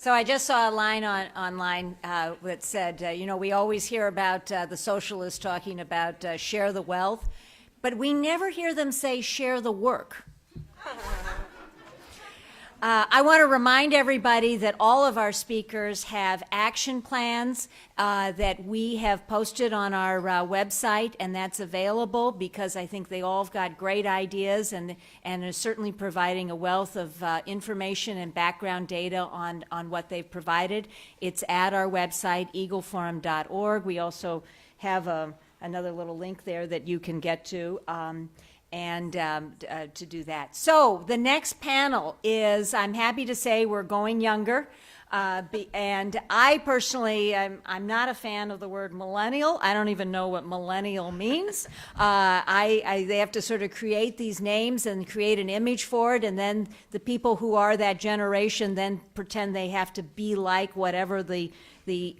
So I just saw a line online that said, we always hear about the socialists talking about share the wealth, but we never hear them say share the work. I want to remind everybody that all of our speakers have action plans that we have posted on our website, and that's available because I think they all have got great ideas and are certainly providing a wealth of information and background data on what they've provided. It's at our website, eagleforum.org. We also have another little link there that you can get to. To do that. So the next panel is, I'm happy to say we're going younger. And I personally, I'm not a fan of the word millennial. I don't even know what millennial means. They have to sort of create these names and create an image for it, and then the people who are that generation then pretend they have to be like whatever the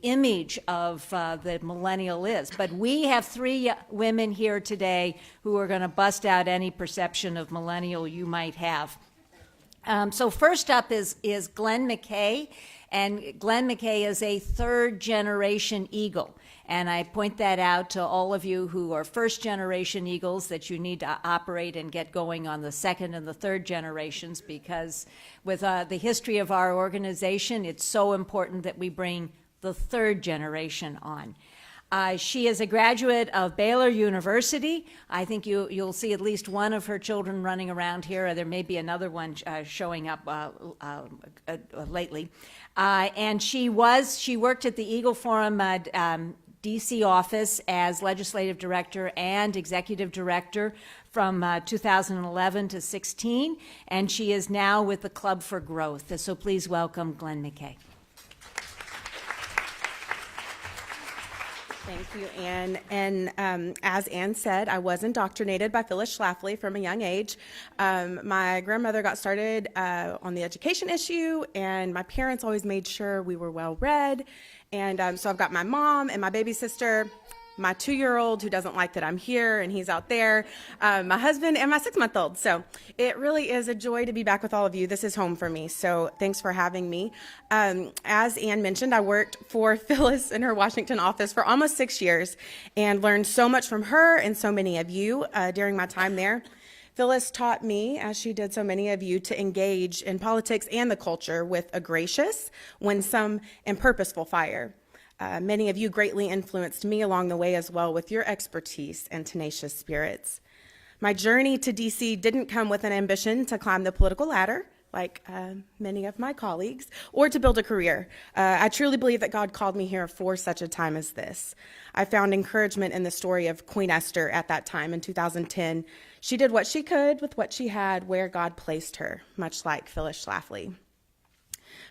image of the millennial is. But we have three women here today who are going to bust out any perception of millennial you might have. So first up is Glyn McKay, and Glyn McKay is a third-generation Eagle. And I point that out to all of you who are first-generation Eagles, that you need to operate and get going on the second and the third generations, because with the history of our organization, it's so important that we bring the third generation on. She is a graduate of Baylor University. I think you'll see at least one of her children running around here, or there may be another one showing up lately. And she worked at the Eagle Forum DC office as legislative director and executive director from 2011 to 16, and she is now with the Club for Growth. So please welcome Glyn McKay. Thank you, Ann. And as Ann said, I was indoctrinated by Phyllis Schlafly from a young age. My grandmother got started on the education issue, and my parents always made sure we were well read. And so I've got my mom and my baby sister, my 2-year-old who doesn't like that I'm here and he's out there, my husband, and my 6-month-old. So it really is a joy to be back with all of you. This is home for me, so thanks for having me. As Ann mentioned, I worked for Phyllis in her Washington office for almost 6 years and learned so much from her and so many of you during my time there. Phyllis taught me, as she did so many of you, to engage in politics and the culture with a gracious, winsome, and purposeful fire. Many of you greatly influenced me along the way as well with your expertise and tenacious spirits. My journey to DC didn't come with an ambition to climb the political ladder, like many of my colleagues, or to build a career. I truly believe that God called me here for such a time as this. I found encouragement in the story of Queen Esther at that time in 2010. She did what she could with what she had where God placed her, much like Phyllis Schlafly.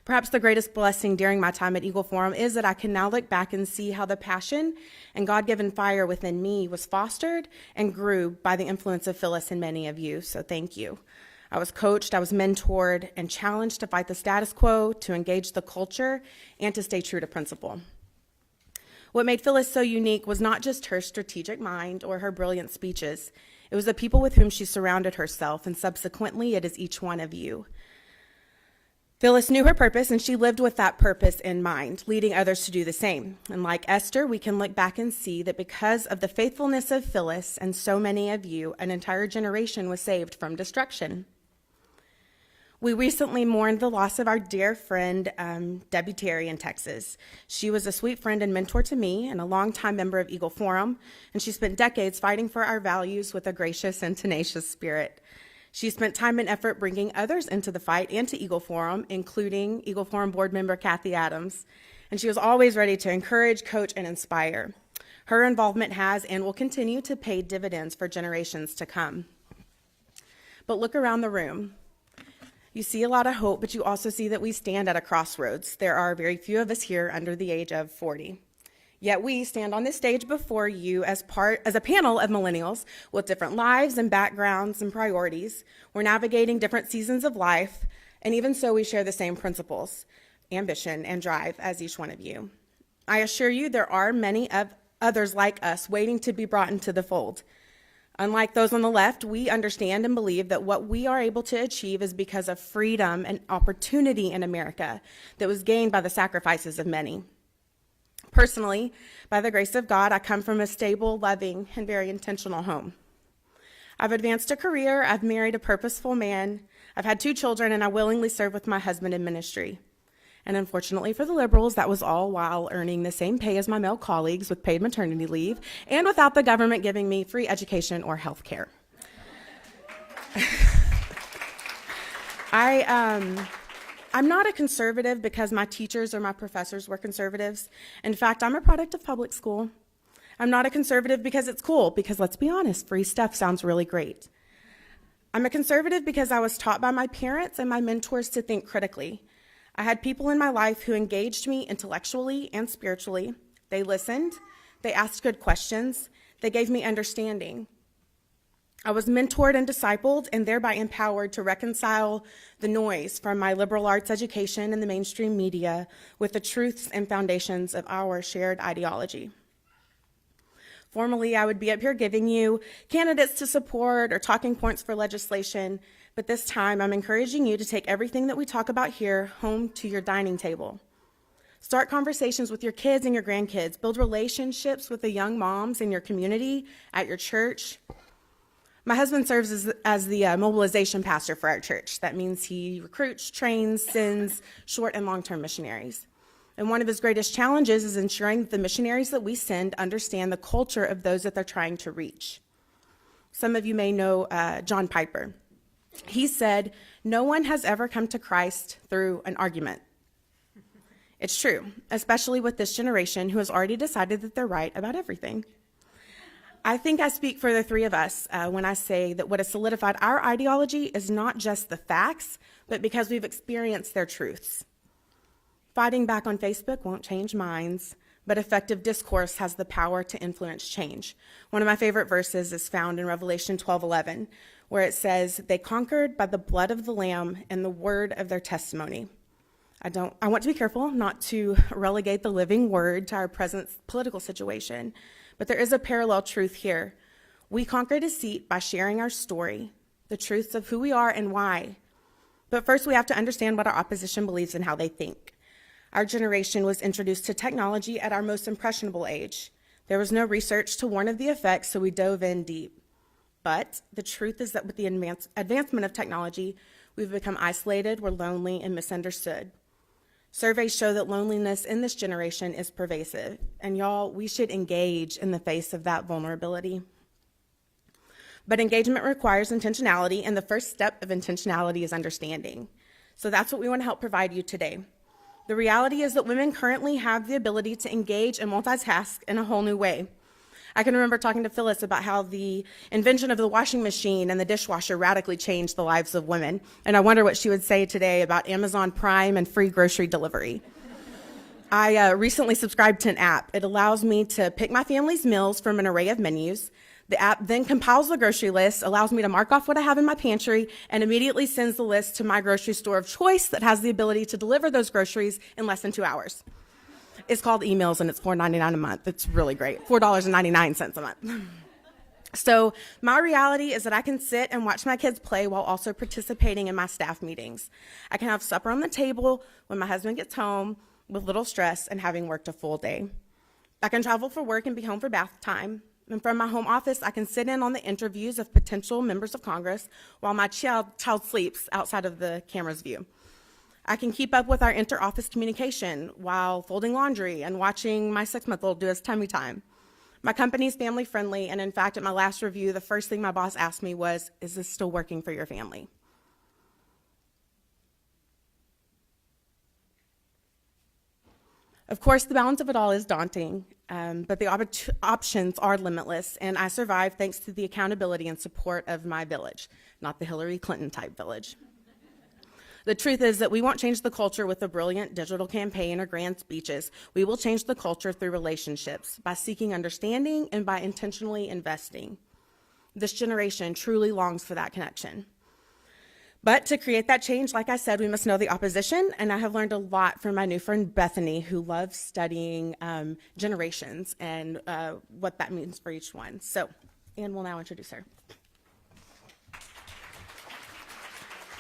Perhaps the greatest blessing during my time at Eagle Forum is that I can now look back and see how the passion and God-given fire within me was fostered and grew by the influence of Phyllis and many of you, so thank you. I was coached, I was mentored, and challenged to fight the status quo, to engage the culture, and to stay true to principle. What made Phyllis so unique was not just her strategic mind or her brilliant speeches. It was the people with whom she surrounded herself, and subsequently it is each one of you. Phyllis knew her purpose, and she lived with that purpose in mind, leading others to do the same. And like Esther, we can look back and see that because of the faithfulness of Phyllis and so many of you, an entire generation was saved from destruction. We recently mourned the loss of our dear friend, Debbie Terry in Texas. She was a sweet friend and mentor to me and a longtime member of Eagle Forum, and she spent decades fighting for our values with a gracious and tenacious spirit. She spent time and effort bringing others into the fight and to Eagle Forum, including Eagle Forum board member Kathy Adams. And she was always ready to encourage, coach, and inspire. Her involvement has and will continue to pay dividends for generations to come. But look around the room. You see a lot of hope, but you also see that we stand at a crossroads. There are very few of us here under the age of 40. Yet we stand on this stage before you as a panel of millennials with different lives and backgrounds and priorities. We're navigating different seasons of life, and even so we share the same principles, ambition, and drive as each one of you. I assure you there are many of others like us waiting to be brought into the fold. Unlike those on the left, we understand and believe that what we are able to achieve is because of freedom and opportunity in America that was gained by the sacrifices of many. Personally, by the grace of God, I come from a stable, loving, and very intentional home. I've advanced a career, I've married a purposeful man, I've had 2 children, and I willingly serve with my husband in ministry. And unfortunately for the liberals, that was all while earning the same pay as my male colleagues with paid maternity leave and without the government giving me free education or health care. I'm not a conservative because my teachers or my professors were conservatives. In fact, I'm a product of public school. I'm not a conservative because it's cool, because let's be honest, free stuff sounds really great. I'm a conservative because I was taught by my parents and my mentors to think critically. I had people in my life who engaged me intellectually and spiritually. They listened, they asked good questions, they gave me understanding. I was mentored and discipled and thereby empowered to reconcile the noise from my liberal arts education and the mainstream media with the truths and foundations of our shared ideology. Formally, I would be up here giving you candidates to support or talking points for legislation, but this time I'm encouraging you to take everything that we talk about here home to your dining table. Start conversations with your kids and your grandkids. Build relationships with the young moms in your community, at your church. My husband serves as the mobilization pastor for our church. That means he recruits, trains, sends short and long-term missionaries. And one of his greatest challenges is ensuring that the missionaries that we send understand the culture of those that they're trying to reach. Some of you may know John Piper. He said, "No one has ever come to Christ through an argument." It's true, especially with this generation who has already decided that they're right about everything. I think I speak for the 3 of us when I say that what has solidified our ideology is not just the facts, but because we've experienced their truths. Fighting back on Facebook won't change minds, but effective discourse has the power to influence change. One of my favorite verses is found in Revelation 12:11, where it says, "They conquered by the blood of the Lamb and the word of their testimony." I want to be careful not to relegate the living word to our present political situation, but there is a parallel truth here. We conquer deceit by sharing our story, the truths of who we are and why. But first we have to understand what our opposition believes and how they think. Our generation was introduced to technology at our most impressionable age. There was no research to warn of the effects, so we dove in deep. But the truth is that with the advancement of technology, we've become isolated, we're lonely, and misunderstood. Surveys show that loneliness in this generation is pervasive, and y'all, we should engage in the face of that vulnerability. But engagement requires intentionality, and the first step of intentionality is understanding. So that's what we want to help provide you today. The reality is that women currently have the ability to engage and multitask in a whole new way. I can remember talking to Phyllis about how the invention of the washing machine and the dishwasher radically changed the lives of women, and I wonder what she would say today about Amazon Prime and free grocery delivery. I recently subscribed to an app. It allows me to pick my family's meals from an array of menus. The app then compiles the grocery list, allows me to mark off what I have in my pantry, and immediately sends the list to my grocery store of choice that has the ability to deliver those groceries in less than 2 hours. It's called Emails, and it's $4.99 a month. It's really great, $4.99 a month. So my reality is that I can sit and watch my kids play while also participating in my staff meetings. I can have supper on the table when my husband gets home with little stress and having worked a full day. I can travel for work and be home for bath time. And from my home office, I can sit in on the interviews of potential members of Congress while my child sleeps outside of the camera's view. I can keep up with our inter-office communication while folding laundry and watching my 6-month-old do his tummy time. My company is family friendly, and in fact, at my last review, the first thing my boss asked me was, "Is this still working for your family?" Of course, the balance of it all is daunting, but the options are limitless, and I survive thanks to the accountability and support of my village, not the Hillary Clinton type village. The truth is that we won't change the culture with a brilliant digital campaign or grand speeches. We will change the culture through relationships, by seeking understanding and by intentionally investing. This generation truly longs for that connection. But to create that change, like I said, we must know the opposition, and I have learned a lot from my new friend Bethany, who loves studying generations and what that means for each one. So and will now introduce her.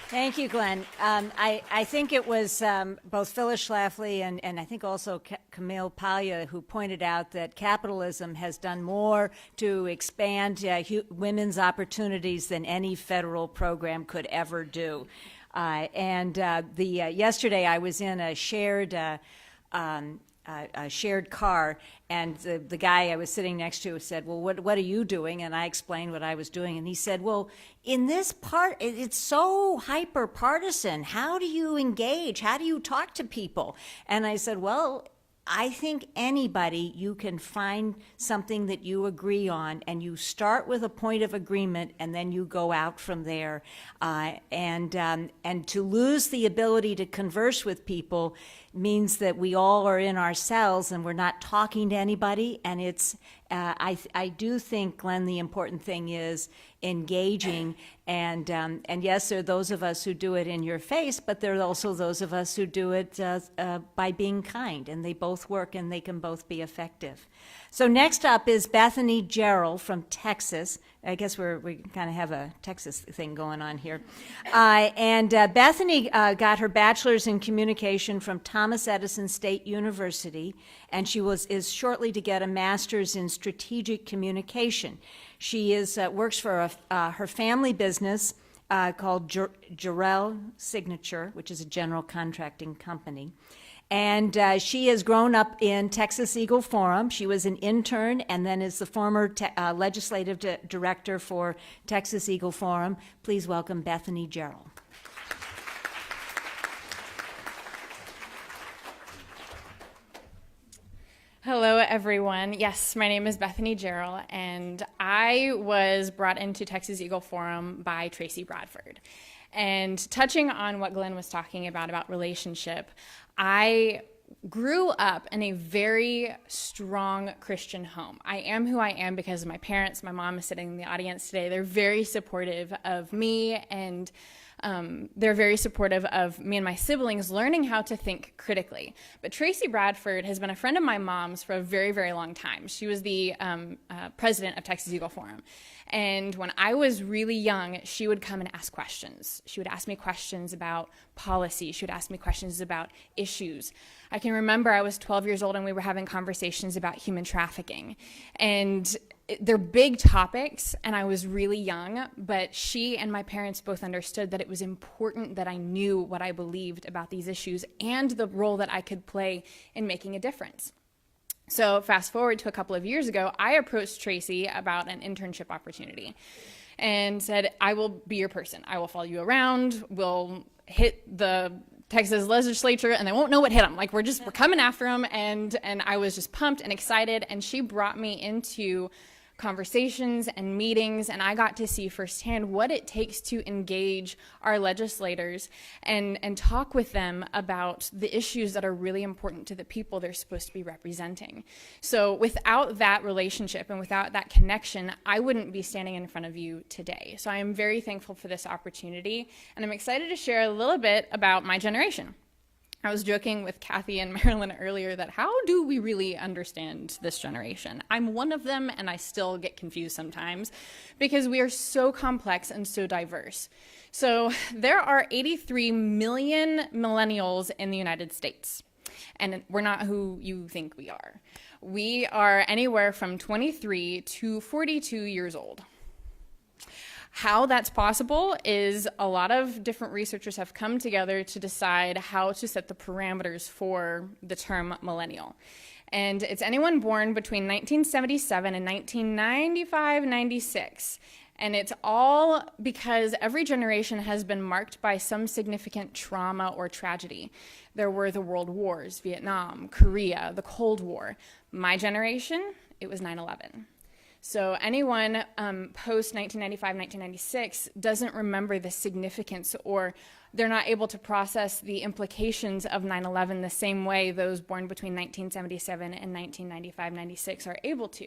Thank you, Glenn. I think it was both Phyllis Schlafly and I think also Camille Paglia who pointed out that capitalism has done more to expand women's opportunities than any federal program could ever do. Yesterday I was in a shared car, and the guy I was sitting next to said, well, what are you doing? And I explained what I was doing, and he said, well, in this part, it's so hyper partisan. How do you engage? How do you talk to people? And I said, well, I think anybody, you can find something that you agree on, and you start with a point of agreement, and then you go out from there. And to lose the ability to converse with people means that we all are in our cells and we're not talking to anybody. And it's I do think, Glenn, the important thing is engaging. And yes, there are those of us who do it in your face, but there are also those of us who do it by being kind. And they both work, and they can both be effective. So next up is Bethany Jarrell from Texas. I guess we kind of have a Texas thing going on here. Bethany got her bachelor's in communication from Thomas Edison State University, and she is shortly to get a master's in strategic communication. She works for her family business called Jarrell Signature, which is a general contracting company. And she has grown up in Texas Eagle Forum. She was an intern and then is the former legislative director for Texas Eagle Forum. Please welcome Bethany Jarrell. Hello, everyone. Yes, my name is Bethany Jarrell, and I was brought into Texas Eagle Forum by Tracy Bradford. And touching on what Glyn was talking about relationship, I grew up in a very strong Christian home. I am who I am because of my parents. My mom is sitting in the audience today. They're very supportive of me, and they're very supportive of me and my siblings learning how to think critically. But Tracy Bradford has been a friend of my mom's for a very, very long time. She was the president of Texas Eagle Forum. And when I was really young, she would come and ask questions. She would ask me questions about policy. She would ask me questions about issues. I can remember I was 12 years old and we were having conversations about human trafficking. And they're big topics, and I was really young, but she and my parents both understood that it was important that I knew what I believed about these issues and the role that I could play in making a difference. So fast forward to a couple of years ago, I approached Tracy about an internship opportunity and said, I will be your person. I will follow you around. We'll hit the Texas legislature and they won't know what hit them. Like we're coming after them. And I was just pumped and excited. And she brought me into conversations and meetings, and I got to see firsthand what it takes to engage our legislators and talk with them about the issues that are really important to the people they're supposed to be representing. So without that relationship and without that connection, I wouldn't be standing in front of you today. So I am very thankful for this opportunity, and I'm excited to share a little bit about my generation. I was joking with Kathy and Marilyn earlier that how do we really understand this generation? I'm one of them, and I still get confused sometimes because we are so complex and so diverse. So there are 83 million millennials in the United States, and we're not who you think we are. We are anywhere from 23 to 42 years old. How that's possible is a lot of different researchers have come together to decide how to set the parameters for the term millennial. And it's anyone born between 1977 and 1995-96. And it's all because every generation has been marked by some significant trauma or tragedy. There were the World Wars, Vietnam, Korea, the Cold War. My generation, it was 9/11. So anyone post 1995, 1996 doesn't remember the significance, or they're not able to process the implications of 9/11 the same way those born between 1977 and 1995-96 are able to.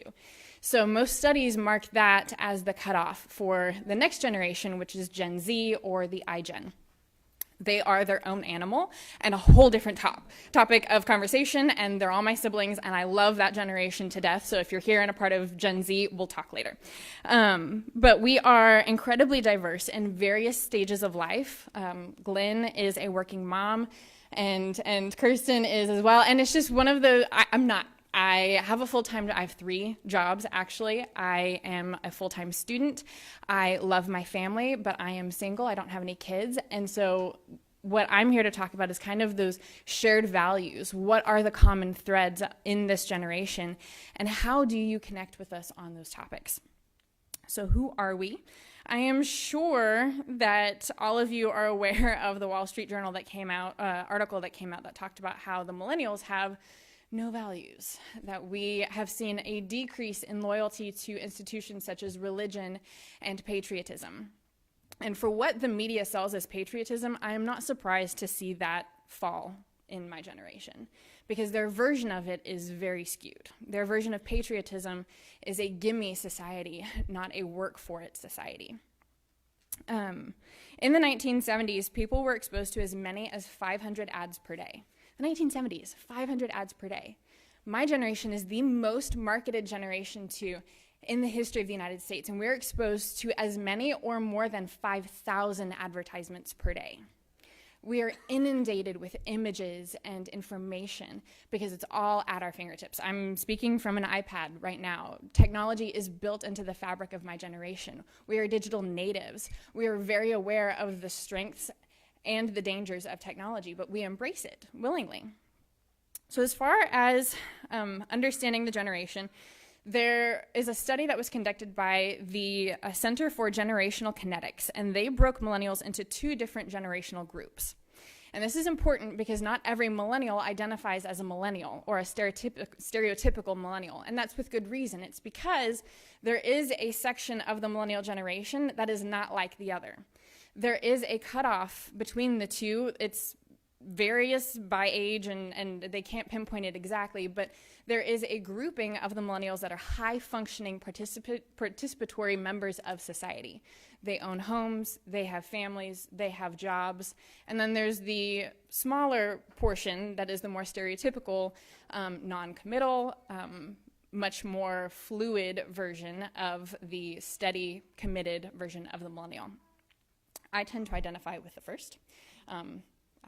So most studies mark that as the cutoff for the next generation, which is Gen Z or the iGen. They are their own animal and a whole different topic of conversation, and they're all my siblings, and I love that generation to death. So if you're here and a part of Gen Z, we'll talk later. But we are incredibly diverse in various stages of life. Glyn is a working mom, and Kirsten is as well. And it's just one of the, I have a full-time, I have 3 jobs, actually. I am a full-time student. I love my family, but I am single. I don't have any kids. And so what I'm here to talk about is kind of those shared values. What are the common threads in this generation? And how do you connect with us on those topics? So who are we? I am sure that all of you are aware of the Wall Street Journal that came out, article that came out that talked about how the millennials have no values, that we have seen a decrease in loyalty to institutions such as religion and patriotism. And for what the media sells as patriotism, I am not surprised to see that fall in my generation, because their version of it is very skewed. Their version of patriotism is a gimme society, not a work for it society. In the 1970s, people were exposed to as many as 500 ads per day. The 1970s, 500 ads per day. My generation is the most marketed generation in the history of the United States, and we're exposed to as many or more than 5,000 advertisements per day. We are inundated with images and information because it's all at our fingertips. I'm speaking from an iPad right now. Technology is built into the fabric of my generation. We are digital natives. We are very aware of the strengths and the dangers of technology, but we embrace it willingly. So as far as understanding the generation, there is a study that was conducted by the Center for Generational Kinetics, and they broke millennials into 2 different generational groups. And this is important because not every millennial identifies as a millennial or a stereotypical millennial, and that's with good reason. It's because there is a section of the millennial generation that is not like the other. There is a cutoff between the two. It's various by age, and they can't pinpoint it exactly, but there is a grouping of the millennials that are high-functioning participatory members of society. They own homes, they have families, they have jobs, and then there's the smaller portion that is the more stereotypical, non-committal, much more fluid version of the steady, committed version of the millennial. I tend to identify with the first.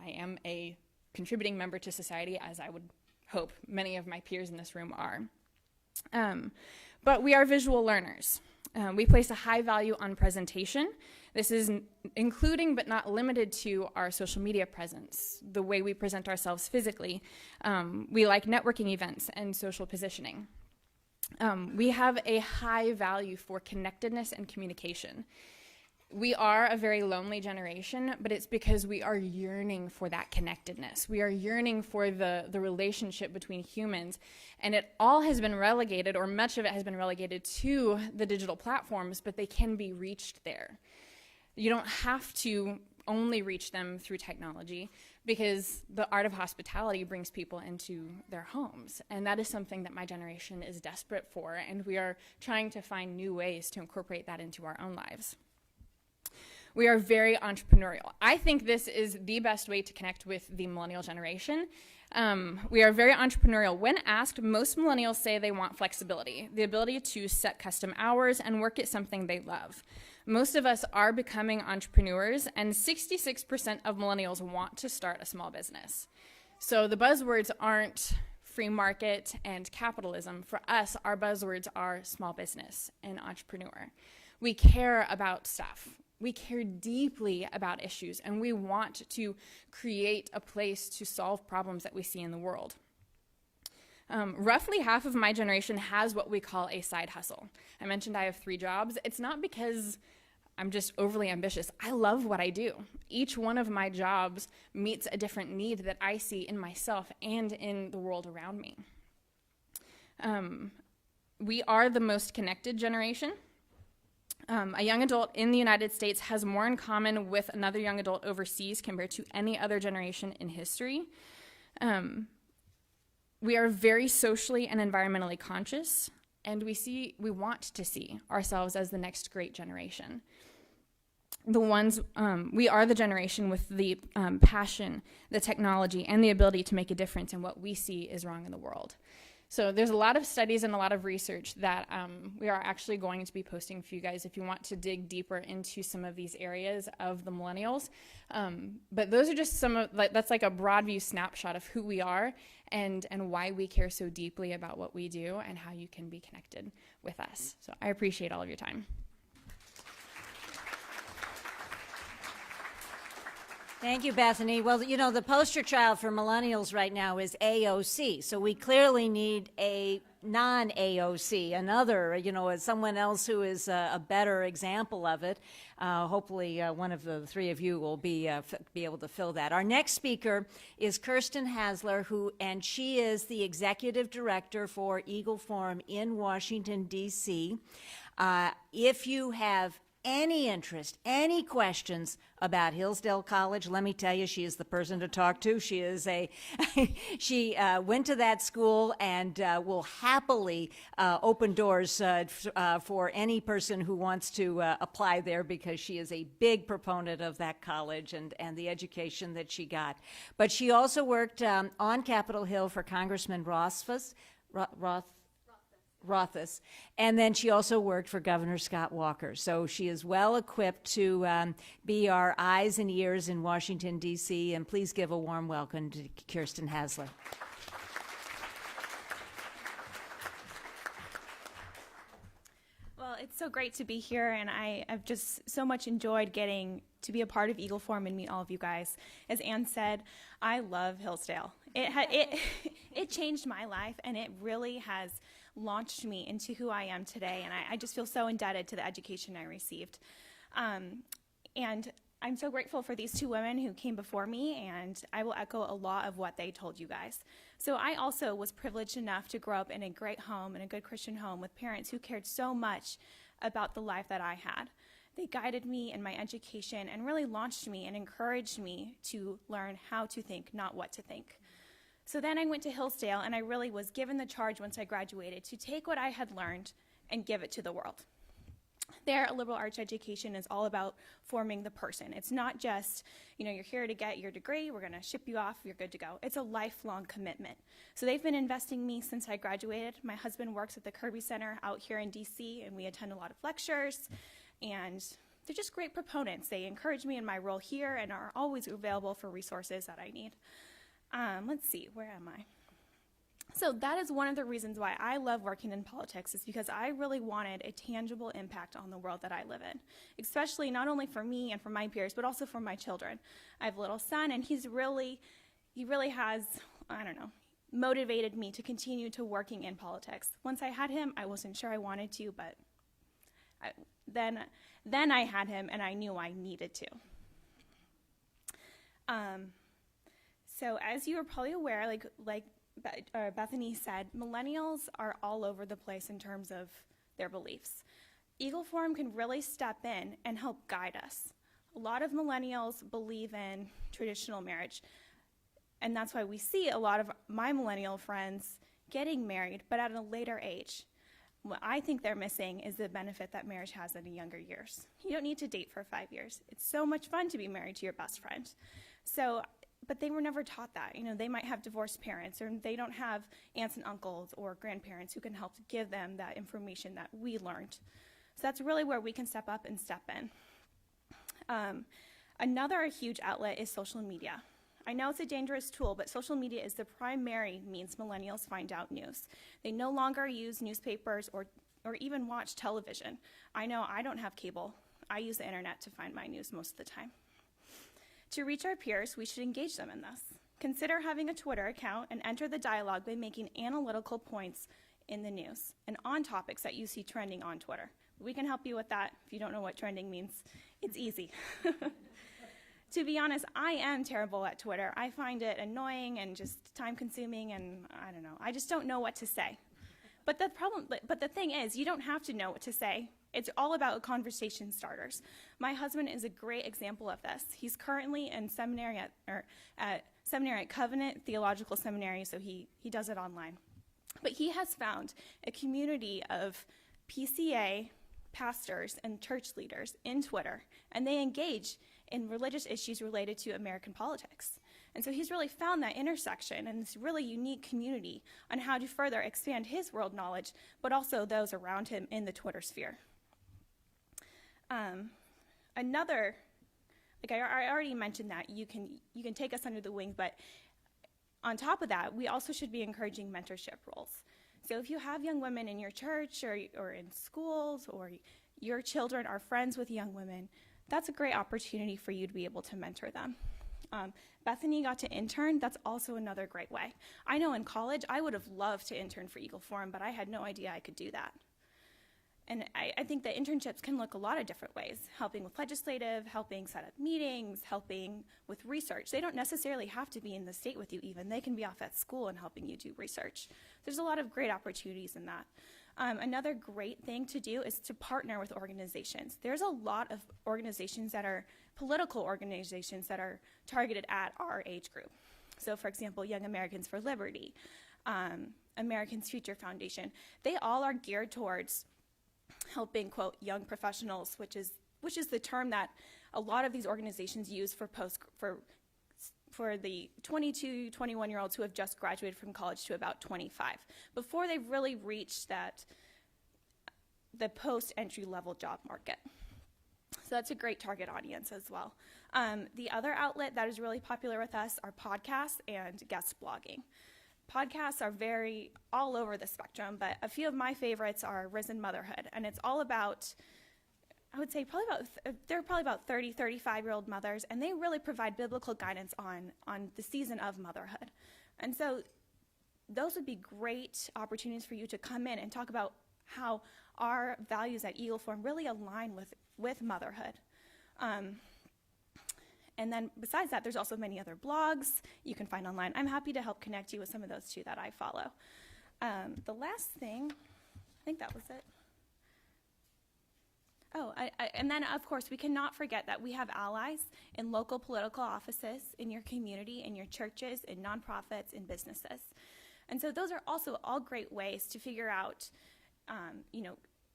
I am a contributing member to society, as I would hope many of my peers in this room are. But we are visual learners. We place a high value on presentation. This is including but not limited to our social media presence, the way we present ourselves physically. We like networking events and social positioning. We have a high value for connectedness and communication. We are a very lonely generation, but it's because we are yearning for that connectedness. We are yearning for the relationship between humans, and it all has been relegated, or much of it has been relegated to the digital platforms, but they can be reached there. You don't have to only reach them through technology, because the art of hospitality brings people into their homes, and that is something that my generation is desperate for, and we are trying to find new ways to incorporate that into our own lives. We are very entrepreneurial. I think this is the best way to connect with the millennial generation. We are very entrepreneurial. When asked, most millennials say they want flexibility, the ability to set custom hours and work at something they love. Most of us are becoming entrepreneurs, and 66% of millennials want to start a small business. So the buzzwords aren't free market and capitalism. For us, our buzzwords are small business and entrepreneur. We care about stuff. We care deeply about issues, and we want to create a place to solve problems that we see in the world. Roughly half of my generation has what we call a side hustle. I mentioned I have 3 jobs. It's not because I'm just overly ambitious. I love what I do. Each one of my jobs meets a different need that I see in myself and in the world around me. We are the most connected generation. A young adult in the United States has more in common with another young adult overseas compared to any other generation in history. We are very socially and environmentally conscious, and we want to see ourselves as the next great generation. we are the generation with the passion, the technology, and the ability to make a difference in what we see is wrong in the world. So there's a lot of studies and a lot of research that we are actually going to be posting for you guys if you want to dig deeper into some of these areas of the millennials. But those are just that's like a broad view snapshot of who we are and why we care so deeply about what we do and how you can be connected with us. So I appreciate all of your time. Thank you, Bethany. Well, you know, the poster child for millennials right now is AOC. So we clearly need a non-AOC, another, you know, as someone else who is a better example of it. Hopefully one of the three of you will be able to fill that. Our next speaker is Kirsten Hasler, and she is the executive director for Eagle Forum in Washington, D.C. If you have any interest, any questions about Hillsdale College, let me tell you, she is the person to talk to. She is she went to that school and will happily open doors for any person who wants to apply there, because she is a big proponent of that college and the education that she got. But she also worked on Capitol Hill for Congressman Rothfuss, and then she also worked for Governor Scott Walker. So she is well equipped to be our eyes and ears in Washington, D.C., and please give a warm welcome to Kirsten Hasler. Well, it's so great to be here, and I've just so much enjoyed getting to be a part of Eagle Forum and meet all of you guys. As Ann said, I love Hillsdale. It changed my life, and it really has launched me into who I am today, and I just feel so indebted to the education I received. And I'm so grateful for these two women who came before me, and I will echo a lot of what they told you guys. So I also was privileged enough to grow up in a great home, in a good Christian home, with parents who cared so much about the life that I had. They guided me in my education and really launched me and encouraged me to learn how to think, not what to think. So then I went to Hillsdale, and I really was given the charge once I graduated to take what I had learned and give it to the world. There, a liberal arts education is all about forming the person. It's not just, you know, you're here to get your degree, we're going to ship you off, you're good to go. It's a lifelong commitment. So they've been investing in me since I graduated. My husband works at the Kirby Center out here in D.C., and we attend a lot of lectures, and they're just great proponents. They encourage me in my role here and are always available for resources that I need. Let's see, where am I? So that is one of the reasons why I love working in politics, is because I really wanted a tangible impact on the world that I live in, especially not only for me and for my peers, but also for my children. I have a little son, and he really has, I don't know, motivated me to continue to working in politics. Once I had him, I wasn't sure I wanted to, but then I had him, and I knew I needed to. So as you are probably aware, like Bethany said, millennials are all over the place in terms of their beliefs. Eagle Forum can really step in and help guide us. A lot of millennials believe in traditional marriage, and that's why we see a lot of my millennial friends getting married, but at a later age. What I think they're missing is the benefit that marriage has in the younger years. You don't need to date for 5 years. It's so much fun to be married to your best friend. But they were never taught that. You know, they might have divorced parents, or they don't have aunts and uncles or grandparents who can help to give them that information that we learned. So that's really where we can step up and step in. Another huge outlet is social media. I know it's a dangerous tool, but social media is the primary means millennials find out news. They no longer use newspapers or even watch television. I know I don't have cable. I use the internet to find my news most of the time. To reach our peers, we should engage them in this. Consider having a Twitter account and enter the dialogue by making analytical points in the news and on topics that you see trending on Twitter. We can help you with that. If you don't know what trending means, it's easy. To be honest, I am terrible at Twitter. I find it annoying and just time-consuming, and I don't know. I just don't know what to say. But the thing is, you don't have to know what to say. It's all about conversation starters. My husband is a great example of this. He's currently in seminary at Covenant Theological Seminary, so he does it online. But he has found a community of PCA pastors and church leaders in Twitter, and they engage in religious issues related to American politics. And so he's really found that intersection and this really unique community on how to further expand his world knowledge, but also those around him in the Twitter sphere. Another, like I already mentioned that you can take us under the wing, but on top of that, we also should be encouraging mentorship roles. So if you have young women in your church or in schools, or your children are friends with young women, that's a great opportunity for you to be able to mentor them. Bethany got to intern. That's also another great way. I know in college, I would have loved to intern for Eagle Forum, but I had no idea I could do that. And I think that internships can look a lot of different ways, helping with legislative, helping set up meetings, helping with research. They don't necessarily have to be in the state with you even. They can be off at school and helping you do research. There's a lot of great opportunities in that. Another great thing to do is to partner with organizations. There's a lot of organizations that are political organizations that are targeted at our age group. So for example, Young Americans for Liberty, Americans Future Foundation, they all are geared towards helping, quote, young professionals, which is the term that a lot of these organizations use for the 22, 21-year-olds who have just graduated from college to about 25, before they've really reached the post-entry level job market. So that's a great target audience as well. The other outlet that is really popular with us are podcasts and guest blogging. Podcasts are very all over the spectrum, but a few of my favorites are Risen Motherhood, and it's all about, I would say they're probably about 30, 35-year-old mothers, and they really provide biblical guidance on the season of motherhood. And so those would be great opportunities for you to come in and talk about how our values at Eagle Forum really align with motherhood. And then besides that, there's also many other blogs you can find online. I'm happy to help connect you with some of those too that I follow. The last thing, I think that was it. Oh, and then of course we cannot forget that we have allies in local political offices, in your community, in your churches, in nonprofits, in businesses. And so those are also all great ways to figure out,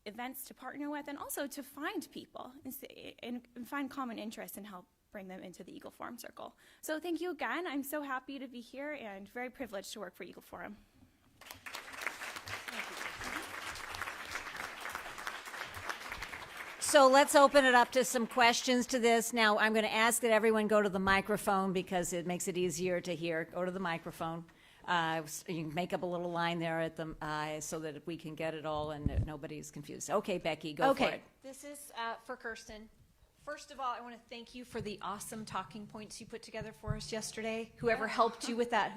events to partner with, and also to find people and find common interests and help bring them into the Eagle Forum circle. So thank you again. I'm so happy to be here and very privileged to work for Eagle Forum. So let's open it up to some questions to this. Now, I'm going to ask that everyone go to the microphone because it makes it easier to hear. Go to the microphone. You can make up a little line there at the so that we can get it all and that nobody's confused. Okay, Becky, go for it. This is for Kirsten. First of all, I want to thank you for the awesome talking points you put together for us yesterday. Whoever helped you with that,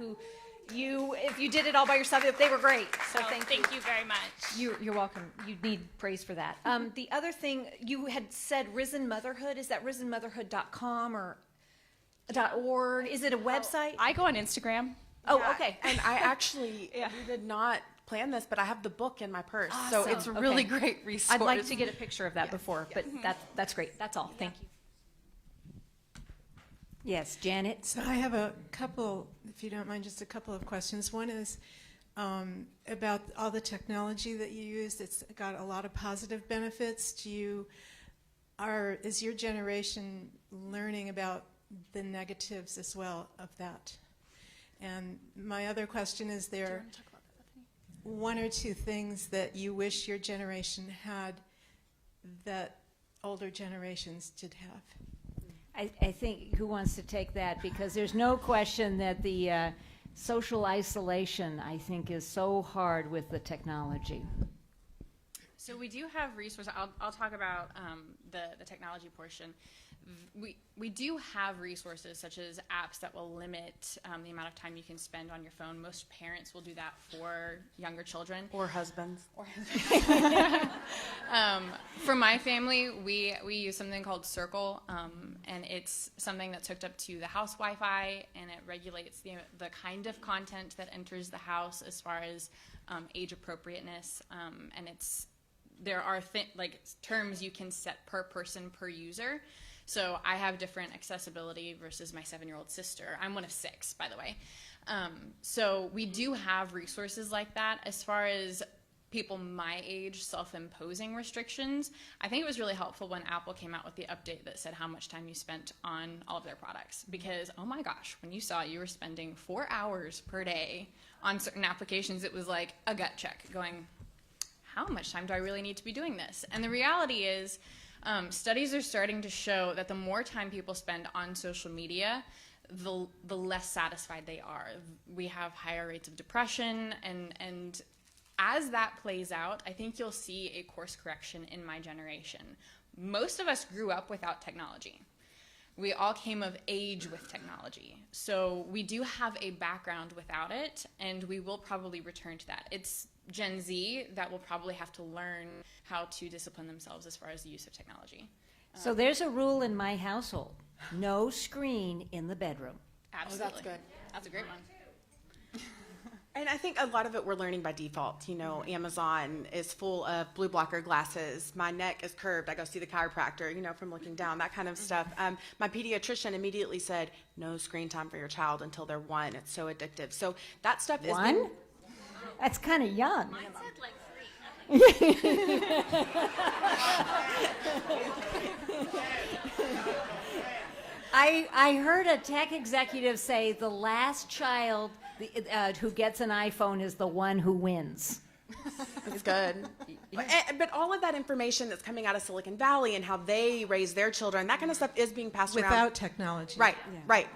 if you did it all by yourself, they were great. So thank you very much. You're welcome. You need praise for that. The other thing, you had said Risen Motherhood. Is that risenmotherhood.com or .org? Is it a website? I go on Instagram. Oh, okay. And I actually we did not plan this, but I have the book in my purse, so Awesome. it's a really great resource. I'd like to get a picture of that before, but that's great. That's all. Thank you. Yes, Janet. So I have a couple, if you don't mind, just a couple of questions. One is about all the technology that you used. It's got a lot of positive benefits. Is your generation learning about the negatives as well of that? And my other question is, there one or two things that you wish your generation had that older generations did have? I think, who wants to take that? Because there's no question that the social isolation, I think, is so hard with the technology. So we do have resources. I'll talk about the technology portion. We do have resources such as apps that will limit the amount of time you can spend on your phone. Most parents will do that for younger children. Or husbands. For my family, we use something called Circle, and it's something that's hooked up to the house Wi-Fi, and it regulates the kind of content that enters the house as far as age appropriateness, and there are terms you can set per person per user. So I have different accessibility versus my 7-year-old sister. I'm one of 6, by the way. So we do have resources like that. As far as people my age self-imposing restrictions, I think it was really helpful when Apple came out with the update that said how much time you spent on all of their products. Because, oh my gosh, when you saw you were spending 4 hours per day on certain applications, it was like a gut check going, how much time do I really need to be doing this? And the reality is, studies are starting to show that the more time people spend on social media, the less satisfied they are. We have higher rates of depression, and as that plays out, I think you'll see a course correction in my generation. Most of us grew up without technology. We all came of age with technology. So we do have a background without it, and we will probably return to that. It's Gen Z that will probably have to learn how to discipline themselves as far as the use of technology. So there's a rule in my household, no screen in the bedroom. Absolutely. that's good. That's a great one. And I think a lot of it we're learning by default. You know, Amazon is full of blue blocker glasses. My neck is curved. I go see the chiropractor, you know, from looking down, that kind of stuff. My pediatrician immediately said, no screen time for your child until they're 1. It's so addictive. So that stuff is... One? That's kind of young. Mine said like 3. I heard a tech executive say the last child who gets an iPhone is the one who wins. It's good. But all of that information that's coming out of Silicon Valley and how they raise their children, that kind of stuff is being passed around. Without technology. Right, right.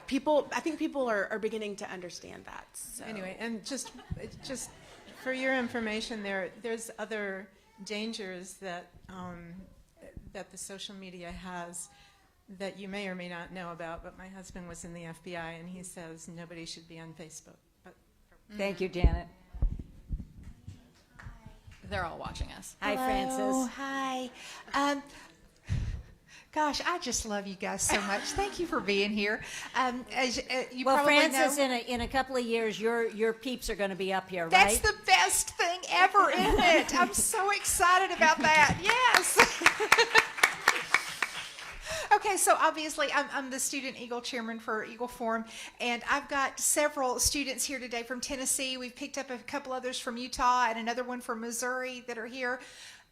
I think people are beginning to understand that. So. Anyway, and just for your information, there's other dangers that that the social media has that you may or may not know about. But my husband was in the FBI, and he says nobody should be on Facebook. But Thank you, Janet. They're all watching us. Hi, Hello, Francis. hi. Gosh, I just love you guys so much. Thank you for being here. As you Well, probably Francis, know, in a couple of years, your peeps are going to be up here, that's right? the best thing ever, isn't it? I'm so excited about that. Yes. Okay, so obviously I'm the student Eagle chairman for Eagle Forum, and I've got several students here today from Tennessee. We've picked up a couple others from Utah and another one from Missouri that are here.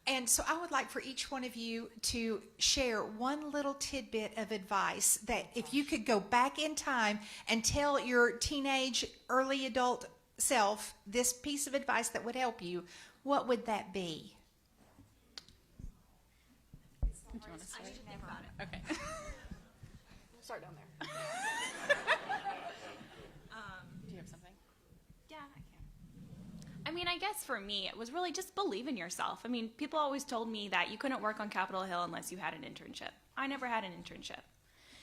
And so I would like for each one of you to share one little tidbit of advice that if you could go back in time and tell your teenage, early adult self this piece of advice that would help you, what would that be? Do you want to start? Okay. Start down there. Do you have something? Yeah, I can. I mean, I guess for me, it was really just believe in yourself. I mean, people always told me that you couldn't work on Capitol Hill unless you had an internship. I never had an internship.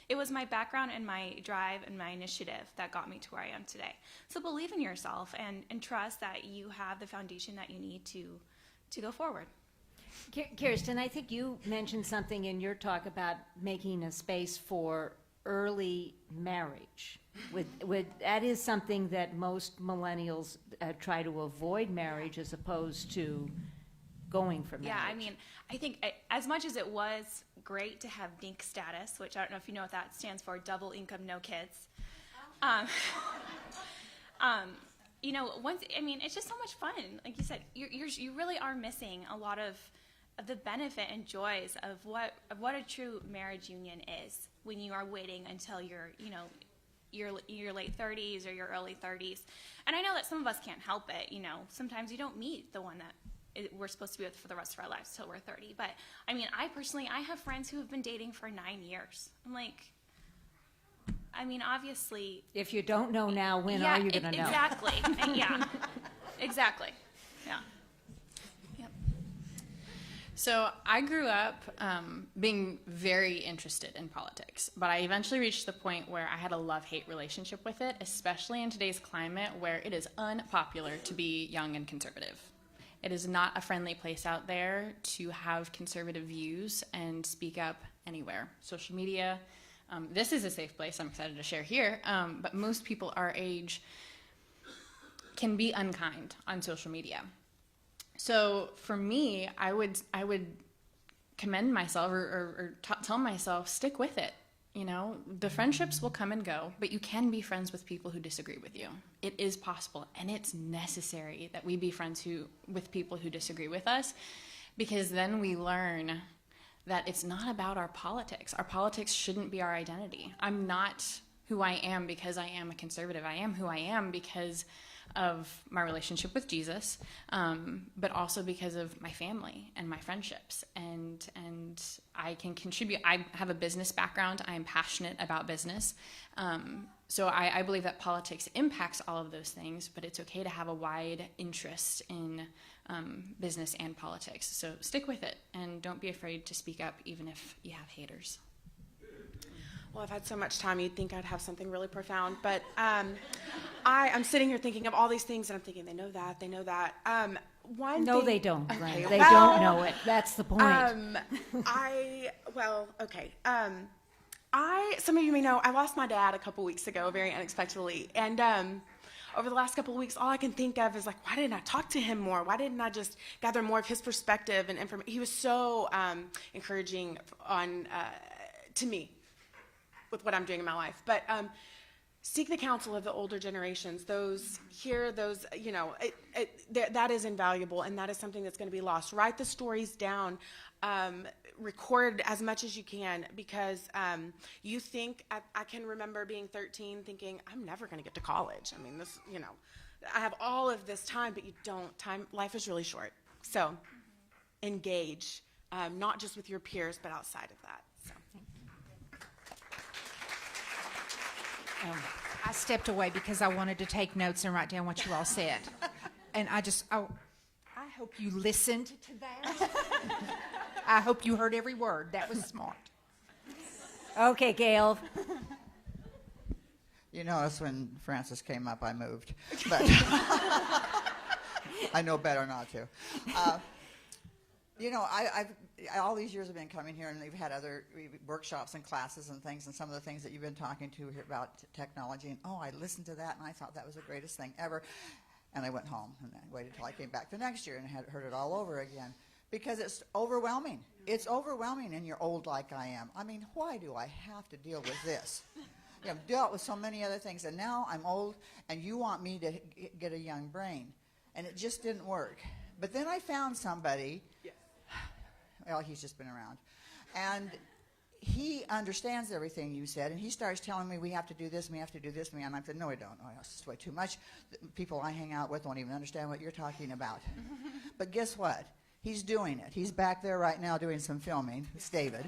It was my background and my drive and my initiative that got me to where I am today. So believe in yourself and trust that you have the foundation that you need to go forward. Kirsten, I think you mentioned something in your talk about making a space for early marriage. That is something that most millennials try to avoid marriage as opposed to going for marriage. Yeah, I mean, I think as much as it was great to have DINK status, which I don't know if you know what that stands for, double income, no kids. You know, it's just so much fun. Like you said, you really are missing a lot of the benefit and joys of what a true marriage union is when you are waiting until your late 30s or your early 30s. And I know that some of us can't help it. You know, sometimes you don't meet the one that we're supposed to be with for the rest of our lives till we're 30. But I mean, I have friends who have been dating for 9 years. I'm like, I mean, obviously. If you don't know now, when are you going to know? Exactly. Yeah. Exactly. Yeah. Yep. So I grew up being very interested in politics, but I eventually reached the point where I had a love-hate relationship with it, especially in today's climate where it is unpopular to be young and conservative. It is not a friendly place out there to have conservative views and speak up anywhere. Social media, this is a safe place, I'm excited to share here, but most people our age can be unkind on social media. So for me, I would commend myself or tell myself, stick with it. You know, the friendships will come and go, but you can be friends with people who disagree with you. It is possible, and it's necessary that we be friends with people who disagree with us, because then we learn that it's not about our politics. Our politics shouldn't be our identity. I'm not who I am because I am a conservative. I am who I am because of my relationship with Jesus, but also because of my family and my friendships. And I can contribute. I have a business background. I am passionate about business. So I believe that politics impacts all of those things, but it's okay to have a wide interest in business and politics. So stick with it, and don't be afraid to speak up, even if you have haters. Well, I've had so much time, you'd think I'd have something really profound, but I'm sitting here thinking of all these things, and I'm thinking, they know that. No, they don't, Glenn. Okay, They well, don't know it. That's the point. Some of you may know, I lost my dad a couple weeks ago, very unexpectedly, and over the last couple of weeks, all I can think of is, like, why didn't I talk to him more? Why didn't I just gather more of his perspective and information? He was so encouraging to me with what I'm doing in my life. But seek the counsel of the older generations. That is invaluable, and that is something that's going to be lost. Write the stories down. Record as much as you can, because you think, I can remember being 13 thinking, I'm never going to get to college. I mean, I have all of this time, but you don't. Life is really short. So engage, not just with your peers, but outside of that. So. I stepped away because I wanted to take notes and write down what you all said. And I hope you listened to that. I hope you heard every word. That was smart. Okay, Gail. You notice when Francis came up, I moved. But I know better not to. I've all these years I've been coming here, and we've had other workshops and classes and things, and some of the things that you've been talking to here about technology. And I listened to that, and I thought that was the greatest thing ever. And I went home and I waited till I came back the next year and had heard it all over again, because it's overwhelming. It's overwhelming, and you're old like I am. I mean, why do I have to deal with this? I've dealt with so many other things, and now I'm old, and you want me to get a young brain, and it just didn't work. But then I found somebody. Well, he's just been around. And he understands everything you said, and he starts telling me we have to do this, and we have to do this, and I said, no, I don't. Oh, it's just way too much. The people I hang out with don't even understand what you're talking about. But guess what? He's doing it. He's back there right now doing some filming. It's David.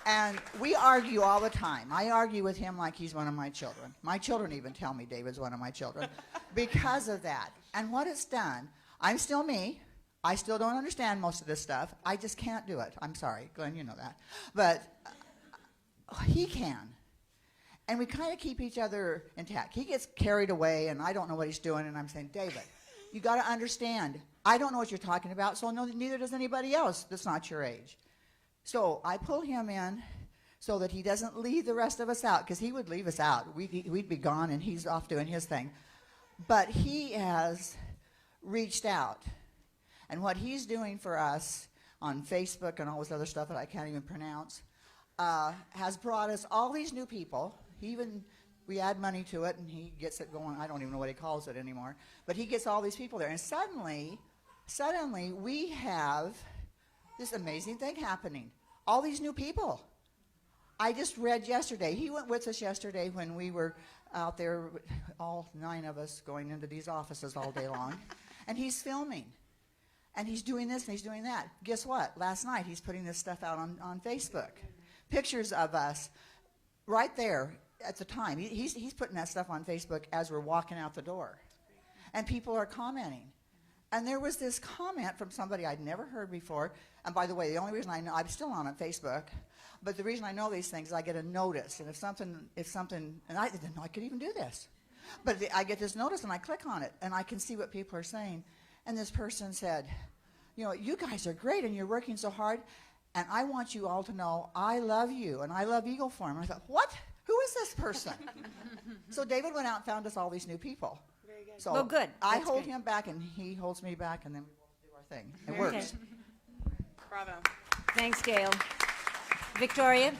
And we argue all the time. I argue with him like he's one of my children. My children even tell me David's one of my children because of that. And what it's done, I'm still me. I still don't understand most of this stuff. I just can't do it. I'm sorry, Glenn, you know that. But he can. And we kind of keep each other intact. He gets carried away, and I don't know what he's doing, and I'm saying, David, you got to understand. I don't know what you're talking about, so neither does anybody else that's not your age. So I pull him in so that he doesn't leave the rest of us out, because he would leave us out. We'd be gone, and he's off doing his thing. But he has reached out. And what he's doing for us on Facebook and all this other stuff that I can't even pronounce has brought us all these new people. We add money to it, and he gets it going. I don't even know what he calls it anymore. But he gets all these people there. And suddenly we have this amazing thing happening. All these new people. I just read yesterday. He went with us yesterday when we were out there, all 9 of us going into these offices all day long. And he's filming. And he's doing this and he's doing that. Guess what? Last night he's putting this stuff out on Facebook. Pictures of us right there at the time. He's putting that stuff on Facebook as we're walking out the door. And people are commenting. And there was this comment from somebody I'd never heard before. And by the way, the only reason I know, I'm still on Facebook, but the reason I know these things is I get a notice. And if something, and I didn't know I could even do this. But I get this notice and I click on it and I can see what people are saying. And this person said, you guys are great and you're working so hard, and I want you all to know I love you and I love Eagle Forum. And I thought, what? Who is this person? So David went out and found us all these new people. Very good. So well, good. I hold him back and he holds me back, and then we both do our thing. It works. Bravo. Thanks, Gail. Victoria?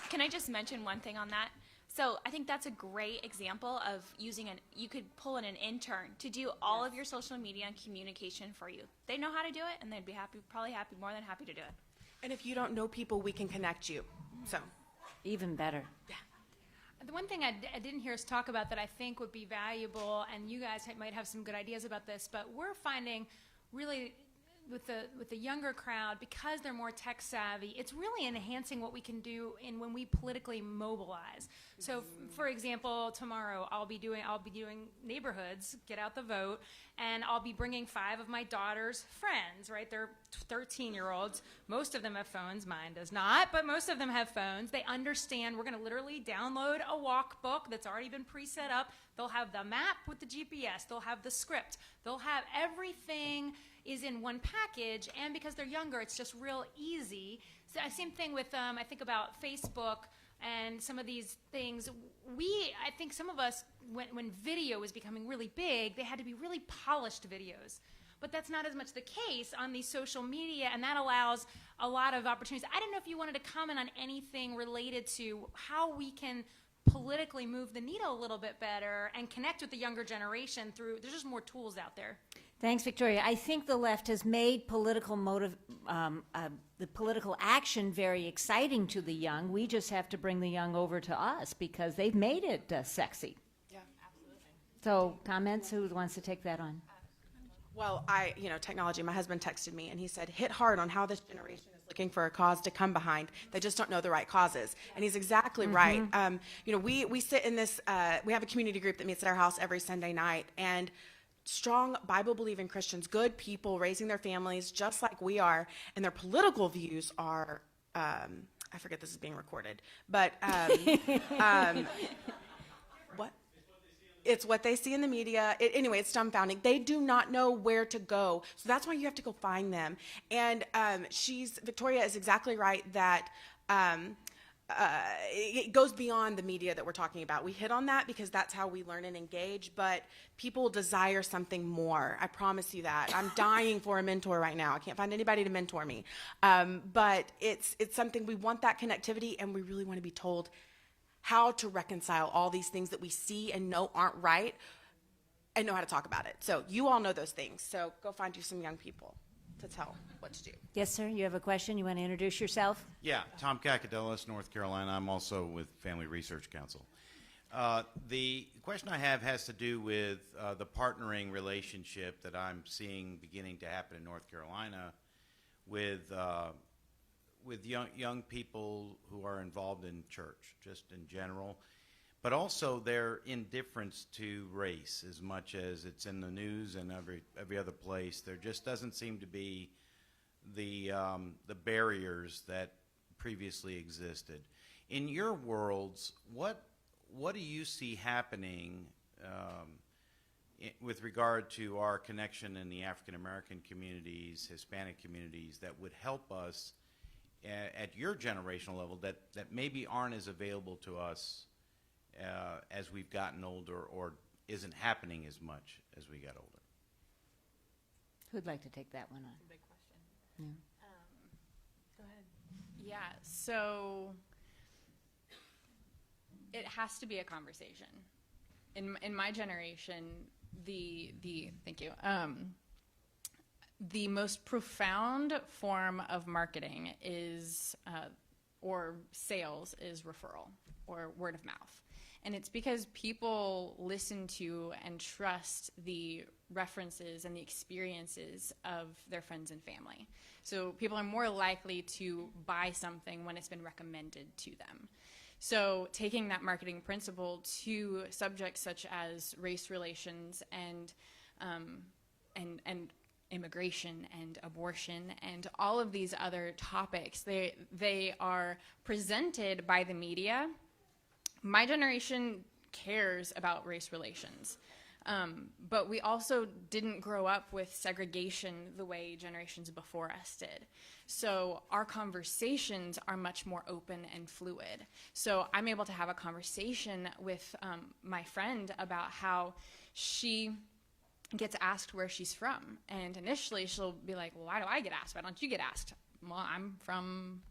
Can I just mention one thing on that? So I think that's a great example of you could pull in an intern to do all of your social media and communication for you. They know how to do it, and they'd be more than happy to do it. And if you don't know people, we can connect you. So, Even better. The one thing I didn't hear us talk about that I think would be valuable, and you guys might have some good ideas about this, but we're finding really with the younger crowd, because they're more tech savvy, it's really enhancing what we can do when we politically mobilize. So, for example, tomorrow I'll be doing neighborhoods, get out the vote, and I'll be bringing 5 of my daughter's friends. Right, they're 13-year-olds. Most of them have phones. Mine does not, but most of them have phones. They understand. We're going to literally download a walk book that's already been pre-set up. They'll have the map with the GPS. They'll have the script. They'll have everything is in one package, and because they're younger, it's just real easy. So same thing with, I think about Facebook and some of these things. I think some of us, when video was becoming really big, they had to be really polished videos. But that's not as much the case on these social media, and that allows a lot of opportunities. I don't know if you wanted to comment on anything related to how we can politically move the needle a little bit better and connect with the younger generation there's just more tools out there. Thanks, Victoria. I think the left has made the political action very exciting to the young. We just have to bring the young over to us because they've made it sexy. yeah, absolutely. So, comments? Who wants to take that on? Well, technology, my husband texted me and he said, hit hard on how this generation is looking for a cause to come behind. They just don't know the right causes. And he's exactly right. We sit in this, we have a community group that meets at our house every Sunday night, and strong Bible-believing Christians, good people raising their families just like we are, and their political views are, I forget this is being recorded, but what? It's what they see in the media. Anyway, it's dumbfounding. They do not know where to go. So that's why you have to go find them. And Victoria is exactly right that it goes beyond the media that we're talking about. We hit on that because that's how we learn and engage, but people desire something more. I promise you that. I'm dying for a mentor right now. I can't find anybody to mentor me. But it's something, we want that connectivity, and we really want to be told how to reconcile all these things that we see and know aren't right, and know how to talk about it. So you all know those things. So go find you some young people to tell what to do. Yes, sir. You have a question? You want to introduce yourself? Yeah, Tom Cacadelis, North Carolina. I'm also with Family Research Council. The question I have has to do with the partnering relationship that I'm seeing beginning to happen in North Carolina with young people who are involved in church, just in general, but also their indifference to race as much as it's in the news and every other place. There just doesn't seem to be the barriers that previously existed. In your worlds, what do you see happening with regard to our connection in the African American communities, Hispanic communities, that would help us at your generational level that maybe aren't as available to us as we've gotten older, or isn't happening as much as we got older? Who'd like to take that one on? Big question. Yeah. Go ahead. Yeah, so it has to be a conversation. In my generation, thank you. The most profound form of marketing is, or sales, is referral or word of mouth. And it's because people listen to and trust the references and the experiences of their friends and family. So people are more likely to buy something when it's been recommended to them. So taking that marketing principle to subjects such as race relations and immigration and abortion and all of these other topics, they are presented by the media. My generation cares about race relations, but we also didn't grow up with segregation the way generations before us did. So our conversations are much more open and fluid. So I'm able to have a conversation with my friend about how she gets asked where she's from. And initially she'll be like, well, why do I get asked? Why don't you get asked? Well, I'm from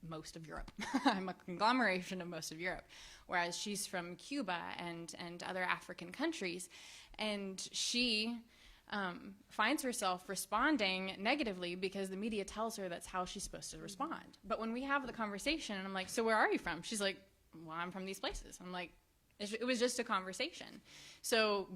most of Europe. I'm a conglomeration of most of Europe, whereas she's from Cuba and other African countries, and she finds herself responding negatively because the media tells her that's how she's supposed to respond. But when we have the conversation, and I'm like, so where are you from? She's like, well, I'm from these places. I'm like, it was just a conversation. So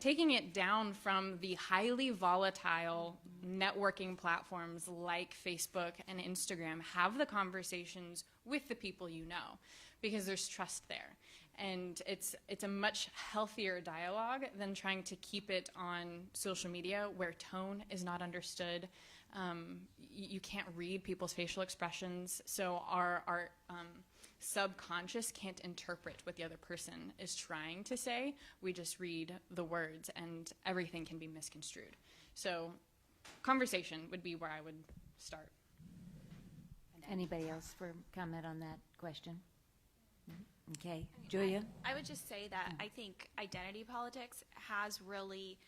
taking it down from the highly volatile networking platforms like Facebook and Instagram, have the conversations with the people you know, because there's trust there. And it's a much healthier dialogue than trying to keep it on social media where tone is not understood. You can't read people's facial expressions, so our subconscious can't interpret what the other person is trying to say. We just read the words, and everything can be misconstrued. So conversation would be where I would start. Anybody else for comment on that question? Okay, Julia? I would just say that I think identity politics has really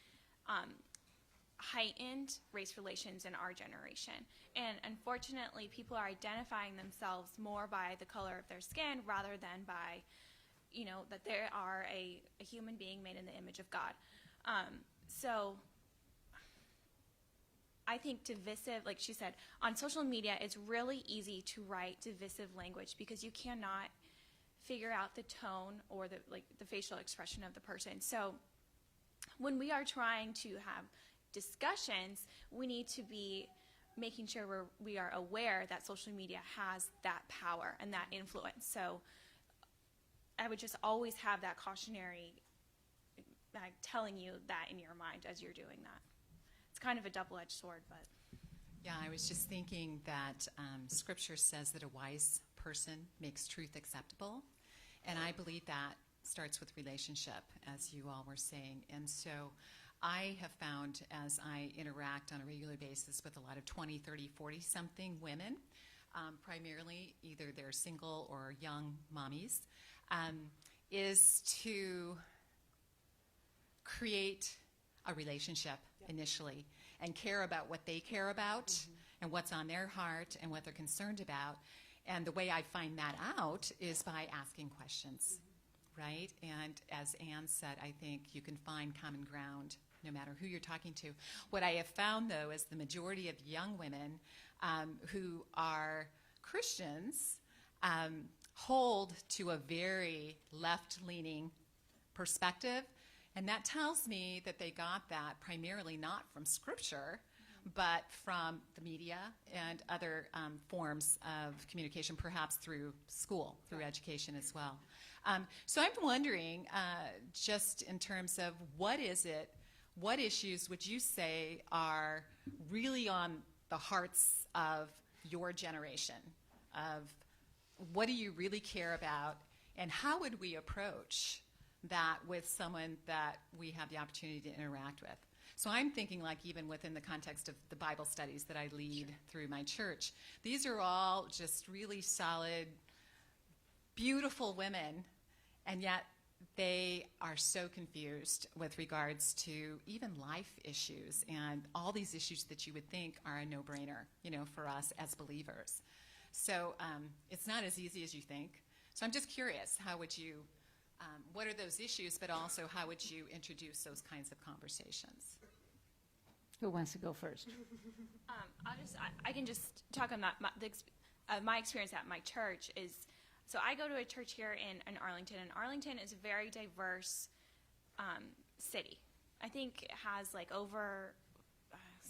heightened race relations in our generation. And unfortunately, people are identifying themselves more by the color of their skin rather than by, that they are a human being made in the image of God. So I think divisive, like she said, on social media, it's really easy to write divisive language because you cannot figure out the tone or the facial expression of the person. So when we are trying to have discussions, we need to be making sure we are aware that social media has that power and that influence. So I would just always have that cautionary, telling you that in your mind as you're doing that. It's kind of a double-edged sword, but. Yeah, I was just thinking that Scripture says that a wise person makes truth acceptable, and I believe that starts with relationship, as you all were saying. And so I have found, as I interact on a regular basis with a lot of 20, 30, 40-something women, primarily either they're single or young mommies, is to create a relationship initially and care about what they care about and what's on their heart and what they're concerned about. And the way I find that out is by asking questions, right? And as Anne said, I think you can find common ground no matter who you're talking to. What I have found, though, is the majority of young women who are Christians hold to a very left-leaning perspective. And that tells me that they got that primarily not from Scripture, but from the media and other forms of communication, perhaps through school, through education as well. So I'm wondering, just in terms of what issues would you say are really on the hearts of your generation? Of what do you really care about, and how would we approach that with someone that we have the opportunity to interact with? So I'm thinking, like, even within the context of the Bible studies that I lead through my church, these are all just really solid, beautiful women, and yet they are so confused with regards to even life issues and all these issues that you would think are a no-brainer, for us as believers. So it's not as easy as you think. So I'm just curious, how would you what are those issues, but also how would you introduce those kinds of conversations? Who wants to go first? I can just talk on that. My experience at my church is, so I go to a church here in Arlington, and Arlington is a very diverse city. I think it has like over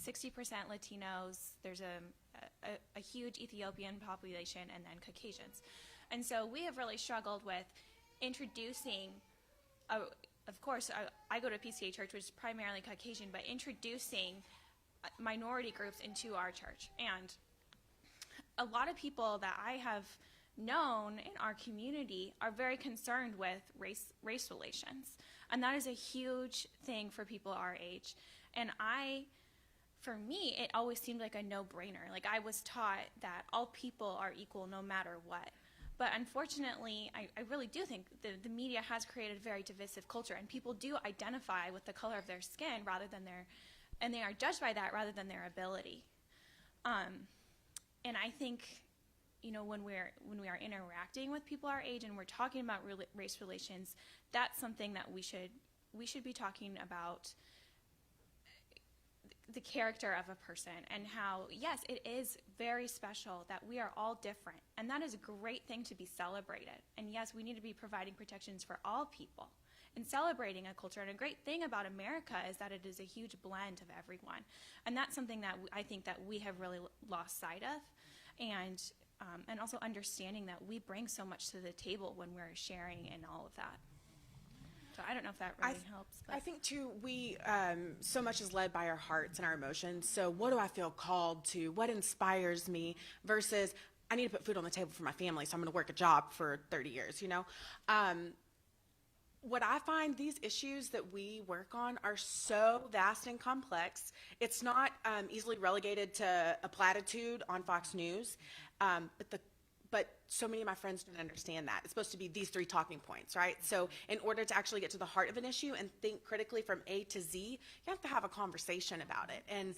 60% Latinos. There's a huge Ethiopian population, and then Caucasians. And so we have really struggled with introducing, of course, I go to a PCA church, which is primarily Caucasian, but introducing minority groups into our church. And a lot of people that I have known in our community are very concerned with race relations. And that is a huge thing for people our age. And for me, it always seemed like a no-brainer. Like, I was taught that all people are equal no matter what. But unfortunately, I really do think the media has created a very divisive culture, and people do identify with the color of their skin and they are judged by that rather than their ability. And I think, when we are interacting with people our age and we're talking about race relations, that's something that we should be talking about the character of a person and how, yes, it is very special that we are all different, and that is a great thing to be celebrated. And yes, we need to be providing protections for all people and celebrating a culture. And a great thing about America is that it is a huge blend of everyone, and that's something that I think that we have really lost sight of, and also understanding that we bring so much to the table when we're sharing and all of that. So I don't know if that really helps. But. I think, too, we, so much is led by our hearts and our emotions. So what do I feel called to? What inspires me versus I need to put food on the table for my family, so I'm going to work a job for 30 years, What I find, these issues that we work on are so vast and complex. It's not easily relegated to a platitude on Fox News, but so many of my friends don't understand that. It's supposed to be these 3 talking points, right? So in order to actually get to the heart of an issue and think critically from A to Z, you have to have a conversation about it and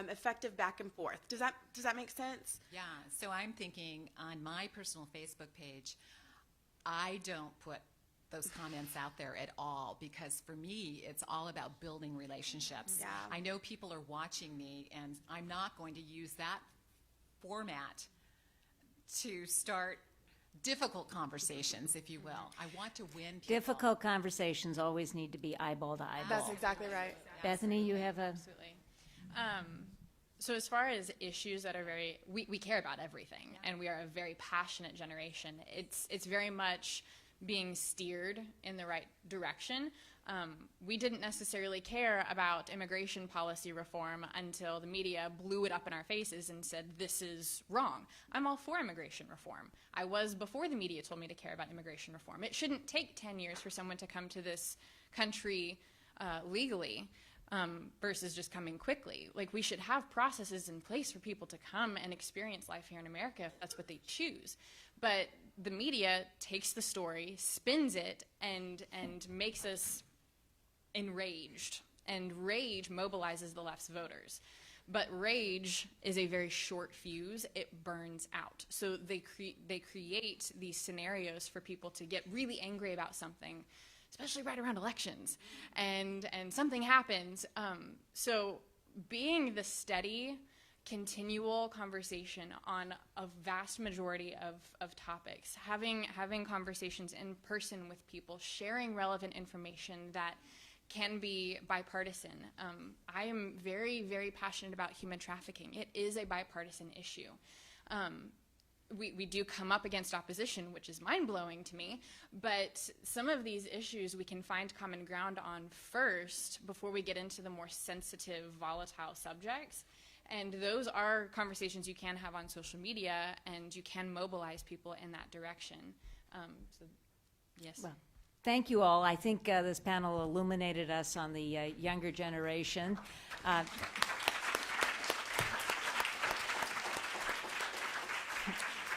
effective back and forth. Does that make sense? Yeah, so I'm thinking on my personal Facebook page, I don't put those comments out there at all, because for me, it's all about building relationships. Yeah. I know people are watching me, and I'm not going to use that format to start difficult conversations, if you will. I want to win people. Difficult conversations always need to be eyeball to eyeball. That's exactly right. Bethany, you have a... Absolutely. So as far as issues that are we care about everything, and we are a very passionate generation. It's very much being steered in the right direction. We didn't necessarily care about immigration policy reform until the media blew it up in our faces and said, this is wrong. I'm all for immigration reform. I was before the media told me to care about immigration reform. It shouldn't take 10 years for someone to come to this country legally versus just coming quickly. Like, we should have processes in place for people to come and experience life here in America if that's what they choose. But the media takes the story, spins it, and makes us enraged. And rage mobilizes the left's voters. But rage is a very short fuse. It burns out. So they create these scenarios for people to get really angry about something, especially right around elections, and something happens. So being the steady, continual conversation on a vast majority of topics, having conversations in person with people, sharing relevant information that can be bipartisan. I am very, very passionate about human trafficking. It is a bipartisan issue. We do come up against opposition, which is mind-blowing to me, but some of these issues we can find common ground on first before we get into the more sensitive, volatile subjects. And those are conversations you can have on social media, and you can mobilize people in that direction. So, yes. Well, thank you all. I think this panel illuminated us on the younger generation.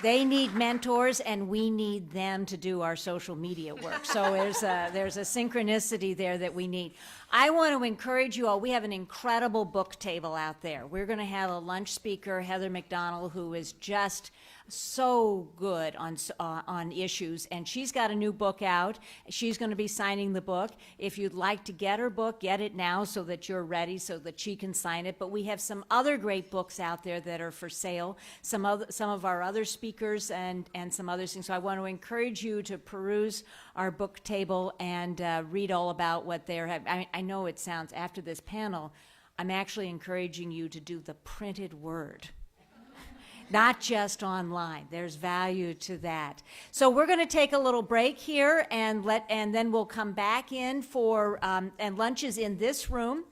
They need mentors, and we need them to do our social media work. So there's a synchronicity there that we need. I want to encourage you all. We have an incredible book table out there. We're going to have a lunch speaker, Heather McDonald, who is just so good on issues, and she's got a new book out. She's going to be signing the book. If you'd like to get her book, get it now so that you're ready, so that she can sign it. But we have some other great books out there that are for sale, some of our other speakers and some other things. So I want to encourage you to peruse our book table and read all about what they're having. I know it sounds, after this panel, I'm actually encouraging you to do the printed word. Not just online. There's value to that. So we're going to take a little break here, and then we'll come back in for and lunch is in this room.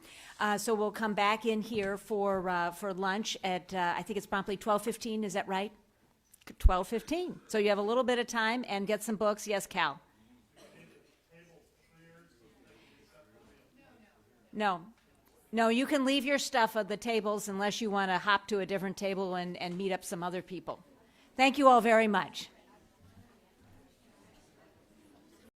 So we'll come back in here for lunch at I think it's promptly 12:15. Is that right? 12:15. So you have a little bit of time and get some books. Yes, Cal. No, you can leave your stuff at the tables unless you want to hop to a different table and meet up some other people. Thank you all very much.